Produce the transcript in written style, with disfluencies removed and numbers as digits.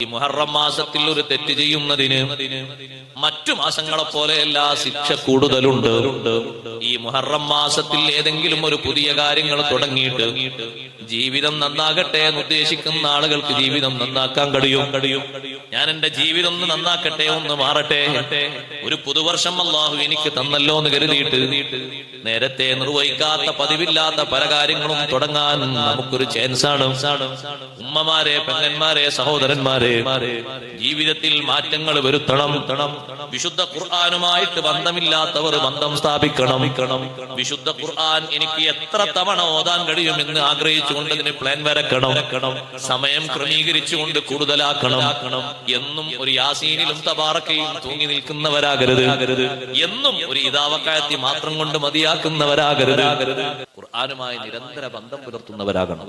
ഈ മുഹറം മാസത്തിൽ ഒരു തെറ്റ് ചെയ്യുന്നതിന് മറ്റു മാസങ്ങളെ പോലെയല്ല ശിക്ഷ കൂടുതലുണ്ട്. ഈ മുഹറം മാസത്തിൽ ഏതെങ്കിലും ഒരു പുതിയ കാര്യങ്ങൾ തുടങ്ങിയിട്ട് ജീവിതം നന്നാകട്ടെ എന്ന് ഉദ്ദേശിക്കുന്ന ആളുകൾക്ക് ജീവിതം നന്നാക്കാൻ കഴിയും. ഞാൻ എന്റെ ജീവിതം ഒന്ന് നന്നാക്കട്ടെ, ഒന്ന് മാറട്ടെ, ഒരു പുതുവർഷം അല്ലാഹു എനിക്ക് തന്നല്ലോ എന്ന് കരുതിയിട്ട് നേരത്തെ നിർവഹിക്കാത്ത പതിവില്ലാത്ത പല കാര്യങ്ങളും തുടങ്ങാൻ നമുക്കൊരു ചാൻസാണ്. ഉമ്മമാരെ, പെങ്ങന്മാരെ, സഹോദരന്മാരെ, ജീവിതത്തിൽ മാറ്റങ്ങൾ വരുത്തണം. വിശുദ്ധ ഖുർആനുമായിട്ട് ബന്ധമില്ലാത്തവർ ബന്ധം സ്ഥാപിക്കണം. വിശുദ്ധ ഖുർആൻ എനിക്ക് എത്ര തവണ ഓതാൻ കഴിയുമെന്ന് ആഗ്രഹിച്ചുകൊണ്ട് ഇതിന് പ്ലാൻ വരക്കണം. സമയം ക്രമീകരിച്ചുകൊണ്ട് കൂടുതലാക്കണം. എന്നും ഒരു യാസീനിലും തബാറക്കയിലും തൂങ്ങി നിൽക്കുന്നവരാകരുത്. എന്നും ഒരു ഇദാവക്കായത്തി മാത്രം കൊണ്ട് മതിയാക്കുന്നവരാകരുത്. ഖുർആനുമായി നിരന്തര ബന്ധം പുലർത്തുന്നവരാകണം.